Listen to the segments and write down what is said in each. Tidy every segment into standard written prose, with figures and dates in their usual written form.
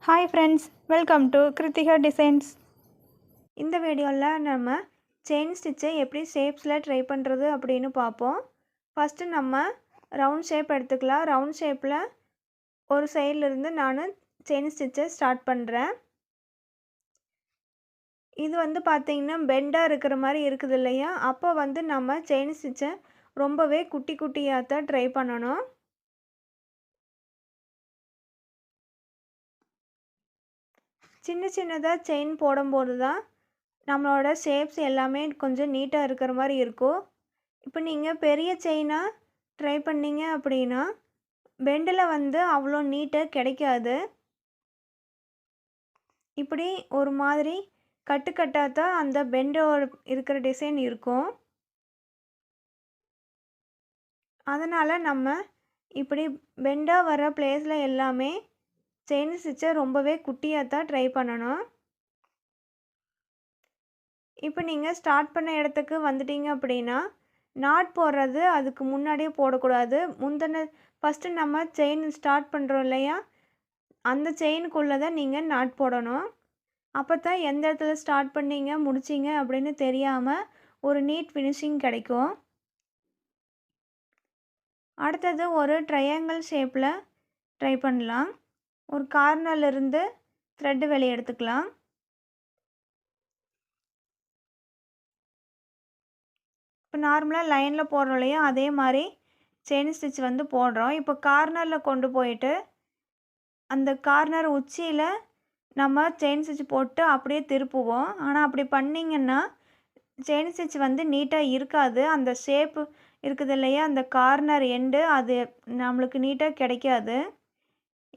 Hi friends, welcome to Krithika designs. இந்த வீடியோவில் நம்ம செயின் ஸ்டிச்சை எப்படி ஷேப்ஸில் ட்ரை பண்ணுறது அப்படின்னு பார்ப்போம். ஃபஸ்ட்டு நம்ம ரவுண்ட் ஷேப் எடுத்துக்கலாம். ரவுண்ட் ஷேப்பில் ஒரு சைட்லேருந்து நான் செயின் ஸ்டிச்சை ஸ்டார்ட் பண்ணுறேன். இது பார்த்திங்கன்னா பெண்டாக இருக்கிற மாதிரி இருக்குது இல்லையா, அப்போ நம்ம செயின் ஸ்டிச்சை ரொம்பவே குட்டி குட்டியாக தான் ட்ரை பண்ணணும். சின்ன சின்னதாக செயின் போடும்போது தான் நம்மளோட ஷேப்ஸ் எல்லாமே கொஞ்சம் நீட்டாக இருக்கிற மாதிரி இருக்கும். இப்போ நீங்கள் பெரிய செயினாக ட்ரை பண்ணிங்க அப்படின்னா பெண்டில் அவ்வளோ நீட்டாக கிடைக்காது. இப்படி ஒரு மாதிரி கட்டுக்கட்டாக தான் அந்த பெண்டோட இருக்கிற டிசைன் இருக்கும். அதனால் நம்ம இப்படி பெண்டாக வர பிளேஸில் எல்லாமே செயின் ஸ்டிச்சை ரொம்பவே குட்டியாக தான் ட்ரை பண்ணணும். இப்போ நீங்கள் ஸ்டார்ட் பண்ண இடத்துக்கு வந்துட்டீங்க அப்படின்னா நாட் போடுறது அதுக்கு முன்னாடியே போடக்கூடாது. ஃபஸ்ட்டு நம்ம செயின் ஸ்டார்ட் பண்ணுறோம் இல்லையா, அந்த செயினுக்குள்ளே தான் நீங்கள் நாட் போடணும். அப்போ தான் எந்த இடத்துல ஸ்டார்ட் பண்ணீங்க முடிச்சிங்க அப்படின்னு தெரியாமல் ஒரு நீட் ஃபினிஷிங் கிடைக்கும். அடுத்தது ஒரு ட்ரையாங்கிள் ஷேப்பில் ட்ரை பண்ணலாம். ஒரு கார்னர்லேருந்து த்ரெட்டு வெளியே எடுத்துக்கலாம். இப்போ நார்மலாக லைனில் போடுறோம் இல்லையா, அதே மாதிரி செயின் ஸ்டிச் போடுறோம். இப்போ கார்னரில் கொண்டு போயிட்டு அந்த கார்னர் உச்சியில் நம்ம செயின் ஸ்டிச் போட்டு அப்படியே திருப்புவோம். ஆனால் அப்படி பண்ணிங்கன்னா செயின் ஸ்டிச் நீட்டாக இருக்காது. அந்த ஷேப்பு இருக்குது இல்லையா, அந்த கார்னர் எண்டு அது நம்மளுக்கு நீட்டாக கிடைக்காது.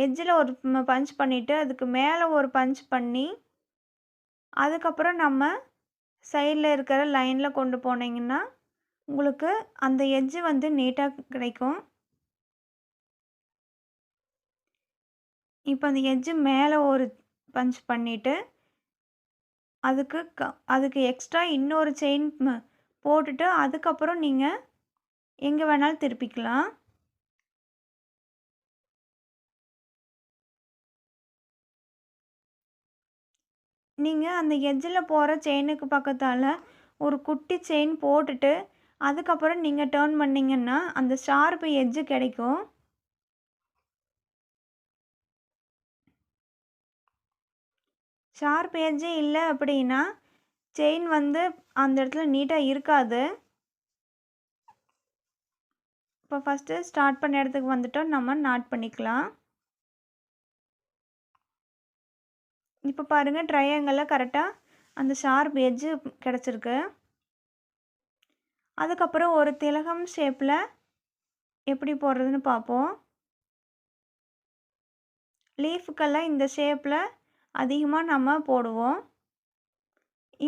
எட்ஜில் ஒரு பஞ்ச் பண்ணிவிட்டு அதுக்கு மேலே ஒரு பஞ்ச் பண்ணி அதுக்கப்புறம் நம்ம சைடில் இருக்கிற லைனில் கொண்டு போனீங்கன்னா உங்களுக்கு அந்த எட்ஜு நீட்டாக கிடைக்கும். இப்போ அந்த எட்ஜு மேலே ஒரு பஞ்ச் பண்ணிவிட்டு அதுக்கு எக்ஸ்ட்ரா இன்னொரு செயின் போட்டுட்டு அதுக்கப்புறம் நீங்கள் எங்கே வேணாலும் திருப்பிக்கலாம். நீங்கள் அந்த எட்ஜில் போகிற செயினுக்கு பக்கத்தால் ஒரு குட்டி செயின் போட்டுட்டு அதுக்கப்புறம் நீங்கள் டர்ன் பண்ணிங்கன்னா அந்த ஷார்ப்பு எட்ஜு கிடைக்கும். ஷார்ப் எட்ஜு இல்லை அப்படின்னா செயின் அந்த இடத்துல நீட்டாக இருக்காது. இப்போ ஃபஸ்ட்டு ஸ்டார்ட் பண்ண இடத்துக்கு வந்துட்டோம், நம்ம நாட் பண்ணிக்கலாம். இப்போ பாருங்கள், ட்ரையாங்கிளில் கரெக்டாக அந்த ஷார்ப் எட்ஜு கிடச்சிருக்கு. அதுக்கப்புறம் ஒரு திலகம் ஷேப்பில் எப்படி போடுறதுன்னு பார்ப்போம். லீஃபுக்கெல்லாம் இந்த ஷேப்பில் அதிகமாக நம்ம போடுவோம்.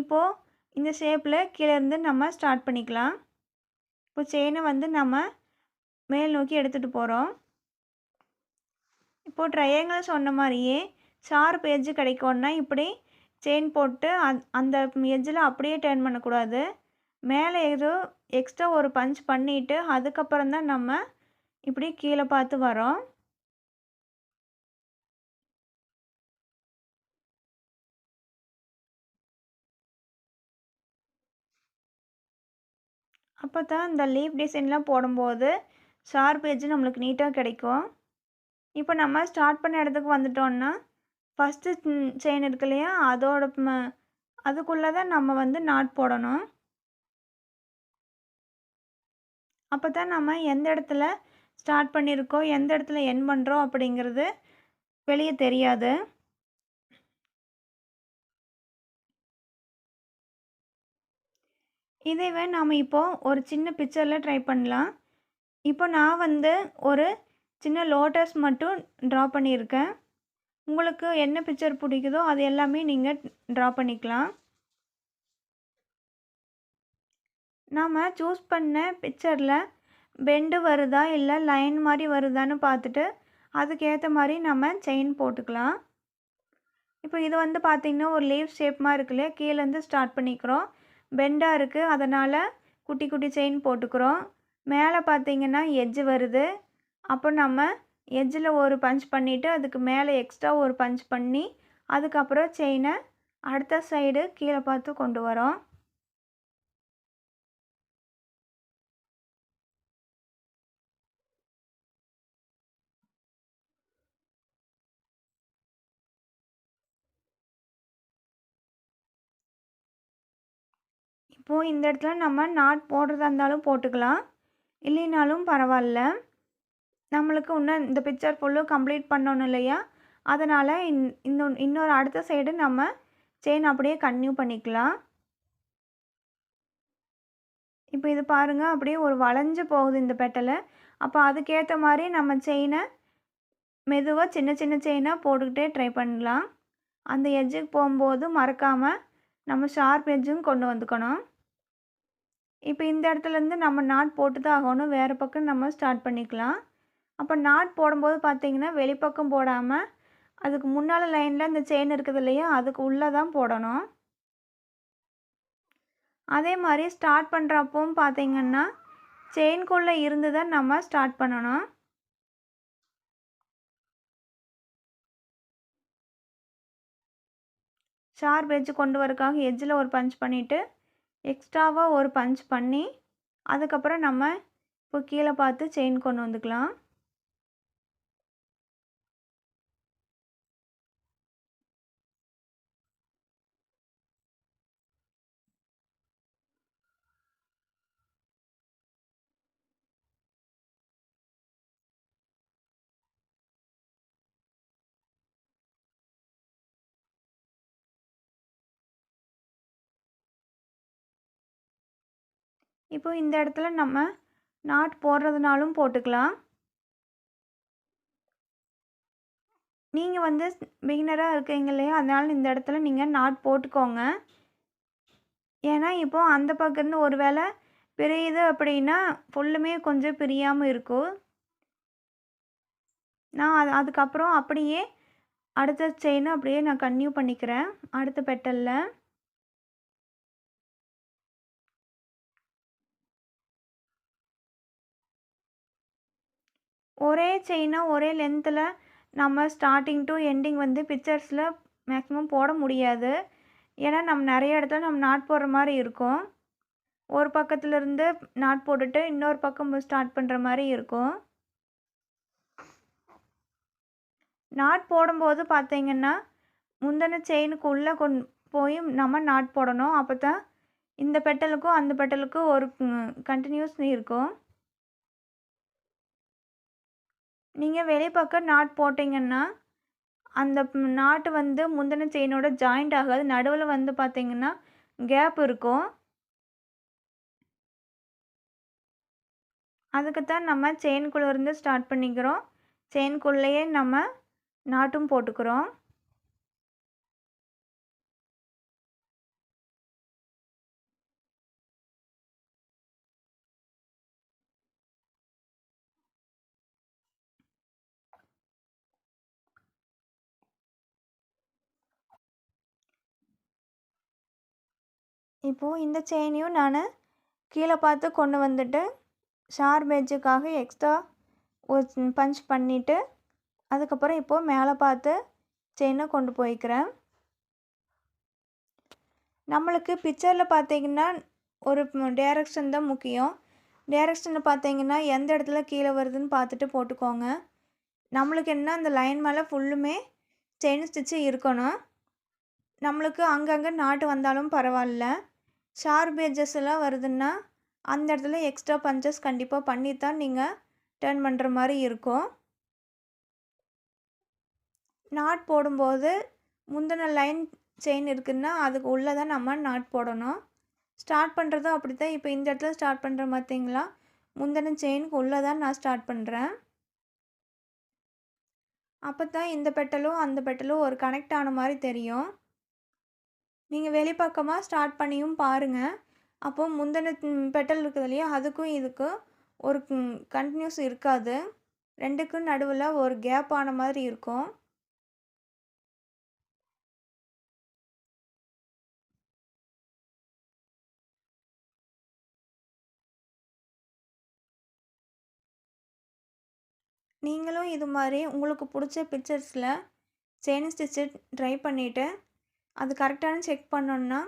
இப்போது இந்த ஷேப்பில் கீழேருந்து நம்ம ஸ்டார்ட் பண்ணிக்கலாம். இப்போ செயினை நம்ம மேல் நோக்கி எடுத்துகிட்டு போகிறோம். இப்போது ட்ரையாங்கிள் சொன்ன மாதிரியே ஷார்ப் எட்ஜு கிடைக்கும்னா இப்படி செயின் போட்டு அந்த எட்ஜில் அப்படியே டர்ன் பண்ணக்கூடாது. மேலே ஏதோ எக்ஸ்ட்ரா ஒரு பஞ்ச் பண்ணிவிட்டு அதுக்கப்புறம் தான் நம்ம இப்படி கீழே பார்த்து வரோம். அப்போ தான் இந்த லீஃப் டிசைன்லாம் போடும்போது ஷார்ப் எட்ஜு நம்மளுக்கு நீட்டாக கிடைக்கும். இப்போ நம்ம ஸ்டார்ட் பண்ண இடத்துக்கு வந்துட்டோன்னா ஃபஸ்ட்டு செயின் இருக்கு இல்லையா, அதுக்குள்ளே தான் நம்ம நாட் போடணும். அப்போ தான் நம்ம எந்த இடத்துல ஸ்டார்ட் பண்ணியிருக்கோம் எந்த இடத்துல எண்ட் பண்ணுறோம் அப்படிங்கிறது வெளியே தெரியாது. இதுவே நாம் இப்போது ஒரு சின்ன பிக்சரில் ட்ரை பண்ணலாம். இப்போ நான் ஒரு சின்ன லோட்டஸ் மட்டும் ட்ரா பண்ணியிருக்கேன். உங்களுக்கு என்ன பிக்சர் பிடிக்குதோ அது எல்லாமே நீங்கள் ட்ரா பண்ணிக்கலாம். நாம் சூஸ் பண்ண பிக்சரில் பெண்டு வருதா இல்லை லைன் மாதிரி வருதான்னு பார்த்துட்டு அதுக்கேற்ற மாதிரி நம்ம செயின் போட்டுக்கலாம். இப்போ இது பார்த்திங்கன்னா ஒரு லீஃப் ஷேப் மாதிரி இருக்கு இல்லையா, கீழேருந்து ஸ்டார்ட் பண்ணிக்கிறோம். பெண்டாக இருக்குது, அதனால் குட்டி குட்டி செயின் போட்டுக்கிறோம். மேலே பார்த்திங்கன்னா எட்ஜு வருது. அப்போ நம்ம எட்ஜில் ஒரு பஞ்ச் பண்ணிவிட்டு அதுக்கு மேலே எக்ஸ்ட்ரா ஒரு பஞ்ச் பண்ணி அதுக்கப்புறம் செயினை அடுத்த சைடு கீழே பார்த்து கொண்டு வரோம். இப்போது இந்த இடத்துல நம்ம நாட் போடுறதா இருந்தாலும் போட்டுக்கலாம், இல்லைனாலும் பரவாயில்ல. நம்மளுக்கு இன்னும் இந்த பிக்சர் ஃபுல்லும் கம்ப்ளீட் பண்ணணும் இல்லையா, அதனால் இன்னொரு அடுத்த சைடு நம்ம செயின் அப்படியே கன்டினியூ பண்ணிக்கலாம். இப்போ இது பாருங்கள், அப்படியே ஒரு வளைஞ்சு போகுது இந்த பெட்டலு. அப்போ அதுக்கேற்ற மாதிரி நம்ம செயினை மெதுவாக சின்ன சின்ன செயினாக போட்டுக்கிட்டே ட்ரை பண்ணலாம். அந்த எட்ஜுக்கு போகும்போது மறக்காமல் நம்ம ஷார்ப் எட்ஜும் கொண்டு வந்துக்கணும். இப்போ இந்த இடத்துலேருந்து நம்ம நாட் போட்டு தான் ஆகணும், வேறு பக்கம் நம்ம ஸ்டார்ட் பண்ணிக்கலாம். அப்போ நாட் போடும்போது பார்த்திங்கன்னா வெளிப்பக்கம் போடாமல் அதுக்கு முன்னால் லைனில் இந்த செயின் இருக்குது இல்லையா, அதுக்கு உள்ளே தான் போடணும். அதே மாதிரி ஸ்டார்ட் பண்ணுறப்பவும் பார்த்திங்கன்னா செயின்குள்ளே இருந்து தான் நம்ம ஸ்டார்ட் பண்ணணும். ஷார்ப் எட்ஜ் கொண்டு வரக்காக எட்ஜில் ஒரு பஞ்ச் பண்ணிவிட்டு எக்ஸ்ட்ராவாக ஒரு பஞ்ச் பண்ணி அதுக்கப்புறம் நம்ம இப்போ கீழே பார்த்து செயின் கொண்டு வந்துக்கலாம். இப்போ இந்த இடத்துல நம்ம நாட் போடுறதுனாலும் போட்டுக்கலாம். நீங்கள் வந்து பிகினராக இருக்கீங்க இல்லையா, அதனால் இந்த இடத்துல நீங்கள் நாட் போட்டுக்கோங்க. ஏன்னா இப்போது அந்த பக்கம்லேருந்து ஒரு வேளை பிரியுது அப்படின்னா ஃபுல்லுமே கொஞ்சம் பிரியாமல் இருக்கும். நான் அதுக்கப்புறம் அப்படியே அடுத்த செயினை அப்படியே நான் கன்டினியூ பண்ணிக்கிறேன் அடுத்த பெட்டலில். ஒரே செயினாக ஒரே லென்த்தில் நம்ம ஸ்டார்டிங் டு எண்டிங் வந்து பிக்சர்ஸில் மேக்ஸிமம் போட முடியாது. ஏன்னா நம்ம நிறைய இடத்துல நம்ம நாட் போடுற மாதிரி இருக்கும். ஒரு பக்கத்துலேருந்து நாட் போட்டுட்டு இன்னொரு பக்கம் ஸ்டார்ட் பண்ணுற மாதிரி இருக்கும். நாட் போடும்போது பார்த்திங்கன்னா முந்தின செயினுக்கு உள்ளே போய் நம்ம நாட் போடணும். அப்போ தான் இந்த பெட்டலுக்கும் அந்த பெட்டலுக்கும் ஒரு கண்டினியூஸ் இருக்கும். நீங்கள் வெளிப்பக்கம் நாட் போட்டிங்கன்னா அந்த நாட்டு வந்து முந்தின செயினோட ஜாயிண்ட் ஆகாது, நடுவில் வந்து பார்த்திங்கன்னா கேப் இருக்கும். அதுக்கு தான் நம்ம செயின்குள்ளே இருந்து ஸ்டார்ட் பண்ணிக்கிறோம், செயின்குள்ளேயே நம்ம நாட்டும் போட்டுக்கிறோம். இப்போது இந்த செயினையும் நான் கீழே பார்த்து கொண்டு வந்துட்டு ஷார்ப் எட்ஜுக்காக எக்ஸ்ட்ரா ஒரு பஞ்ச் பண்ணிவிட்டு அதுக்கப்புறம் இப்போது மேலே பார்த்து செயினை கொண்டு போய்க்கிறேன். நம்மளுக்கு பிக்சரில் பார்த்திங்கன்னா ஒரு டைரக்ஷன் தான் முக்கியம். டைரக்ஷனை பார்த்திங்கன்னா எந்த இடத்துல கீழே வருதுன்னு பார்த்துட்டு போட்டுக்கோங்க. நம்மளுக்கு என்ன அந்த லைன் மேலே ஃபுல்லுமே செயின் ஸ்டிச்சு இருக்கணும். நம்மளுக்கு அங்கங்கே நாட்டு வந்தாலும் பரவாயில்ல. ஷார்ப் எட்ஜஸ் எல்லாம் வருதுன்னா அந்த இடத்துல எக்ஸ்ட்ரா பஞ்சஸ் கண்டிப்பாக பண்ணி தான் நீங்கள் டர்ன் பண்ணுற மாதிரி இருக்கும். நாட் போடும்போது முந்தின லைன் செயின் இருக்குதுன்னா அதுக்கு உள்ளே தான் நம்ம நாட் போடணும். ஸ்டார்ட் பண்ணுறதும் அப்படி தான். இப்போ இந்த இடத்துல ஸ்டார்ட் பண்ணுற பார்த்தீங்களா, முந்தின செயினுக்கு உள்ளே தான் நான் ஸ்டார்ட் பண்ணுறேன். அப்போ தான் இந்த பெட்டலும் அந்த பெட்டலும் ஒரு கனெக்ட் ஆன மாதிரி தெரியும். நீங்கள் வெளிப்பக்கமாக ஸ்டார்ட் பண்ணியும் பாருங்கள். அப்போது முந்தின பெட்டல் இருக்குது இல்லையா, அதுக்கும் இதுக்கும் ஒரு கண்டினியூஸ் இருக்காது. ரெண்டுக்கும் நடுவில் ஒரு கேப் ஆன மாதிரி இருக்கும். நீங்களும் இது மாதிரி உங்களுக்கு பிடிச்ச பிக்சர்ஸில் செயின் ஸ்டிச்சு ட்ரை பண்ணிவிட்டு அது கரெக்டானு செக் பண்ணணுன்னா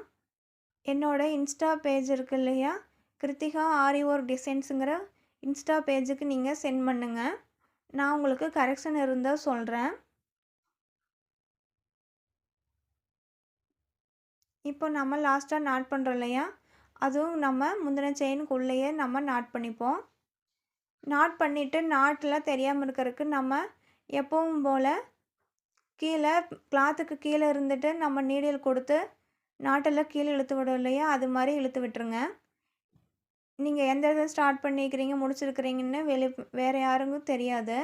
என்னோட இன்ஸ்டா பேஜ் இருக்கு இல்லையா, கிருத்திகா ஆரி ஒர்க் டிசைன்ஸுங்கிற இன்ஸ்டா பேஜுக்கு நீங்கள் சென்ட் பண்ணுங்கள். நான் உங்களுக்கு கரெக்ஷன் இருந்தால் சொல்கிறேன். இப்போ நம்ம லாஸ்ட்டாக நாட் பண்ணுறோம் இல்லையா, அதுவும் நம்ம முந்தின செயினுக்குள்ளேயே நம்ம நாட் பண்ணிப்போம். நாட் பண்ணிவிட்டு நாட்டில் தெரியாமல் இருக்கிறதுக்கு நம்ம எப்பவும் போல் கீழே கிளாத்துக்கு கீழே இருந்துட்டு நம்ம நீடில் கொடுத்து நாட்டெல்லாம் கீழே இழுத்து விடும் இல்லையா, அது மாதிரி இழுத்து விட்டுருங்க. நீங்கள் எந்த இதை ஸ்டார்ட் பண்ணிக்கிறீங்க முடிச்சிருக்கிறீங்கன்னு வேறு யாருக்கும் தெரியாது.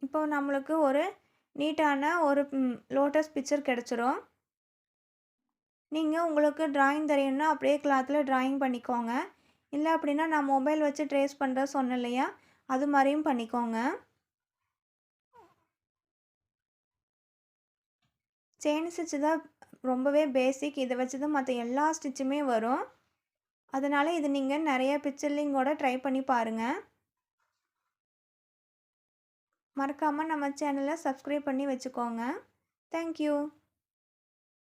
இப்போ நம்மளுக்கு ஒரு நீட்டான ஒரு லோட்டஸ் பிக்சர் கிடச்சிரும். நீங்கள் உங்களுக்கு ட்ராயிங் தெரியும்னா அப்படியே கிளாத்தில் ட்ராயிங் பண்ணிக்கோங்க. இல்லை அப்படின்னா நான் மொபைல் வச்சு ட்ரேஸ் பண்ணுற சொன்னேன் இல்லையா, அது மாதிரியும் பண்ணிக்கோங்க. செயின் ஸ்டிச்சு தான் ரொம்பவே பேசிக். இதை வச்சு தான் மற்ற எல்லா ஸ்டிச்சுமே வரும். அதனால் இது நீங்கள் நிறைய பிக்சர்லிங்கோட ட்ரை பண்ணி பாருங்கள். மறக்காமல் நம்ம சேனலை சப்ஸ்கிரைப் பண்ணி வச்சுக்கோங்க. தேங்க்யூ.